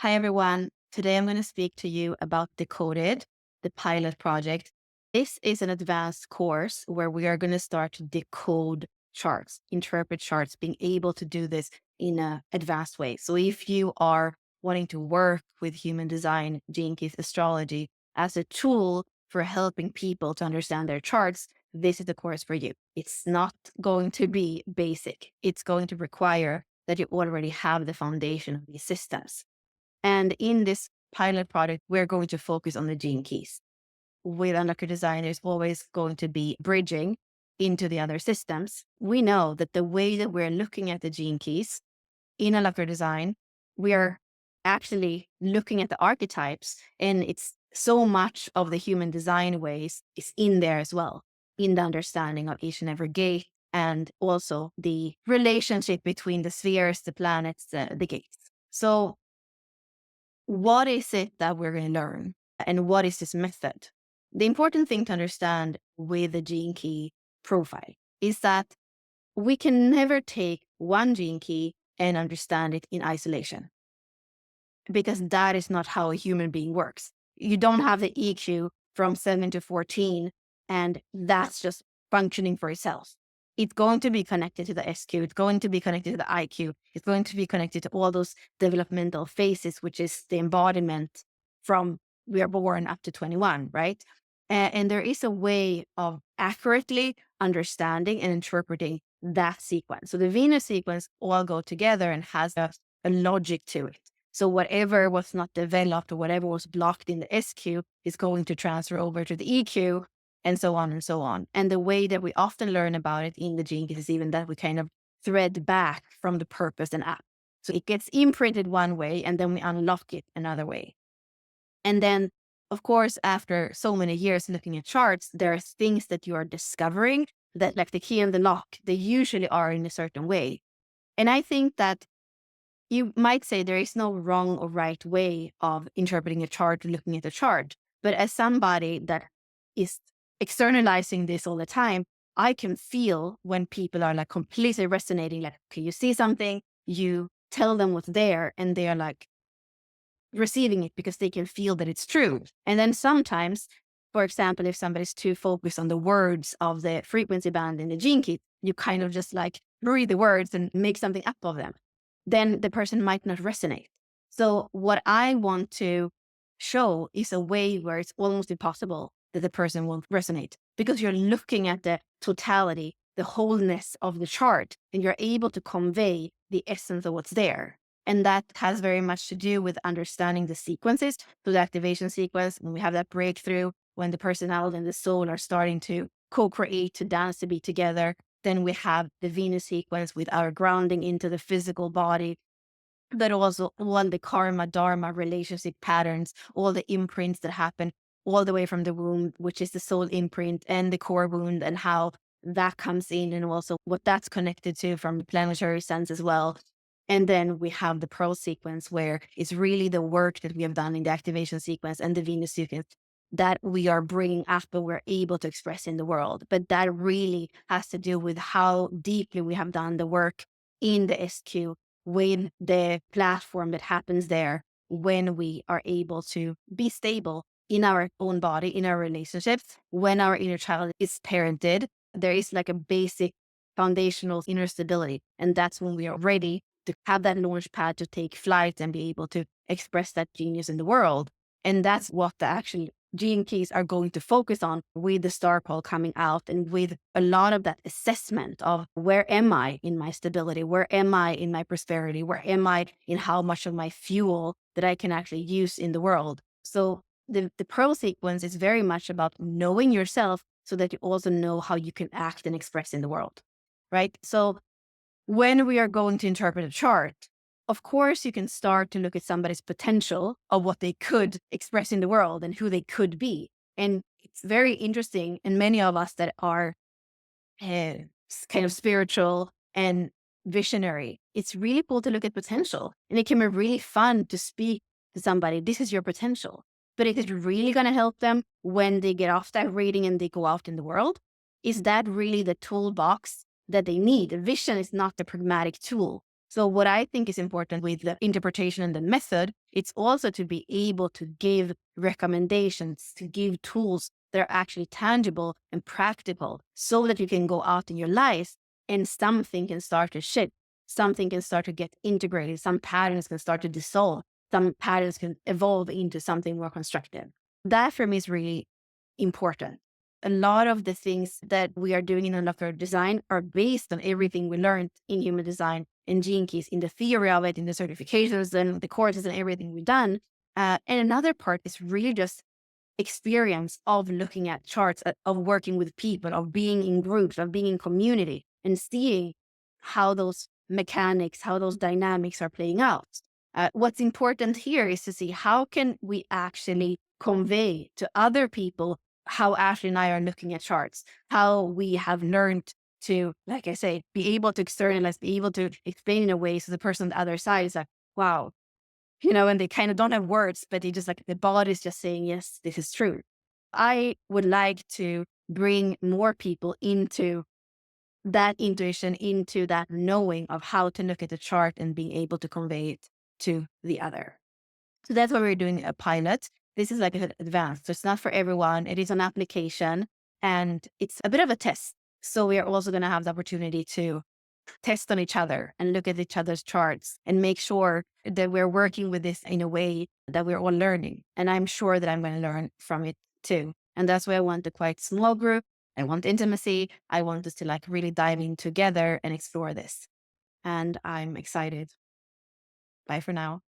Hi, everyone. Today I'm going to speak to you about Decoded, the pilot project. This is an advanced course where we are going to start to decode charts, interpret charts, being able to do this in an advanced way. So if you are wanting to work with human design, Gene Keys astrology as a tool for helping people to understand their charts, this is the course for you. It's not going to be basic. It's going to require that you already have the foundation of these systems. And in this pilot project, we're going to focus on the gene keys. With Unlucky Design, there's always going to be bridging into the other systems. We know that the way that we're looking at the gene keys in Unlucky Design, we are actually looking at the archetypes, and it's so much of the human design ways is in there as well, in the understanding of each and every gate, and also the relationship between the spheres, the planets, the gates. So what is it that we're going to learn and what is this method? The important thing to understand with the gene key profile is that we can never take one gene key and understand it in isolation, because that is not how a human being works. You don't have the EQ from 7 to 14 and that's just functioning for itself. It's going to be connected to the SQ, it's going to be connected to the IQ, it's going to be connected to all those developmental phases, which is the embodiment from we are born up to 21, right? And there is a way of accurately understanding and interpreting that sequence. So the Venus sequence all go together and has a logic to it. So whatever was not developed or whatever was blocked in the SQ is going to transfer over to the EQ, and so on and so on. And the way that we often learn about it in the gene keys is even that we kind of thread back from the purpose and app. So it gets imprinted one way and then we unlock it another way. And then, of course, after so many years looking at charts, there are things that you are discovering that, like the key and the lock, they usually are in a certain way. And I think that you might say there is no wrong or right way of interpreting a chart or looking at a chart. But as somebody that is externalizing this all the time, I can feel when people are like completely resonating, like, okay, you see something, you tell them what's there, and they are like receiving it because they can feel that it's true. And then sometimes, for example, if somebody's too focused on the words of the frequency band in the gene key, you kind of just like read the words and make something up of them. Then the person might not resonate. So what I want to show is a way where it's almost impossible that the person won't resonate, because you're looking at the totality, the wholeness of the chart, and you're able to convey the essence of what's there. And that has very much to do with understanding the sequences. So the activation sequence, when we have that breakthrough, when the personality and the soul are starting to co-create, to dance, to be together. Then we have the Venus sequence with our grounding into the physical body, but also all the karma, dharma, relationship patterns, all the imprints that happen all the way from the womb, which is the soul imprint, and the core wound, and how that comes in, and also what that's connected to from the planetary sense as well. And then we have the Pearl sequence, where it's really the work that we have done in the activation sequence and the Venus sequence that we are bringing up and we're able to express in the world. But that really has to do with how deeply we have done the work in the SQ with the platform that happens there when we are able to be stable in our own body, in our relationships, when our inner child is parented. There is like a basic foundational inner stability. And that's when we are ready to have that launch pad to take flight and be able to express that genius in the world. And that's what the actual gene keys are going to focus on with the star pole coming out, and with a lot of that assessment of where am I in my stability? Where am I in my prosperity? Where am I in how much of my fuel that I can actually use in the world? So the Pearl sequence is very much about knowing yourself so that you also know how you can act and express in the world, right? So when we are going to interpret a chart, of course, you can start to look at somebody's potential of what they could express in the world and who they could be. And it's very interesting. And many of us that are kind of spiritual and visionary, it's really cool to look at potential. And it can be really fun to speak to somebody, this is your potential. But is it really going to help them when they get off that reading and they go out in the world? Is that really the toolbox that they need? The vision is not the pragmatic tool. So what I think is important with the interpretation and the method, it's also to be able to give recommendations, to give tools that are actually tangible and practical so that you can go out in your life and something can start to shift. Something can start to get integrated. Some patterns can start to dissolve. Some patterns can evolve into something more constructive. That for me is really important. A lot of the things that we are doing in molecular design are based on everything we learned in human design, in Gene Keys, in the theory of it, in the certifications and the courses and everything we've done. And another part is really just experience of looking at charts, of working with people, of being in groups, of being in community, and seeing how those mechanics, how those dynamics are playing out. What's important here is to see how can we actually convey to other people how Ashley and I are looking at charts, how we have learned to, like I say, be able to externalize, be able to explain in a way so the person on the other side is like, wow, and they kind of don't have words, but they just like the body is just saying, yes, this is true. I would like to bring more people into that intuition, into that knowing of how to look at the chart and being able to convey it to the other. So that's why we're doing a pilot. This is like an advanced. So it's not for everyone. It is an application and it's a bit of a test. So we are also going to have the opportunity to test on each other and look at each other's charts and make sure that we're working with this in a way that we're all learning. And I'm sure that I'm going to learn from it too. And that's why I want a quite small group. I want intimacy. I want us to like really dive in together and explore this. And I'm excited. Bye for now.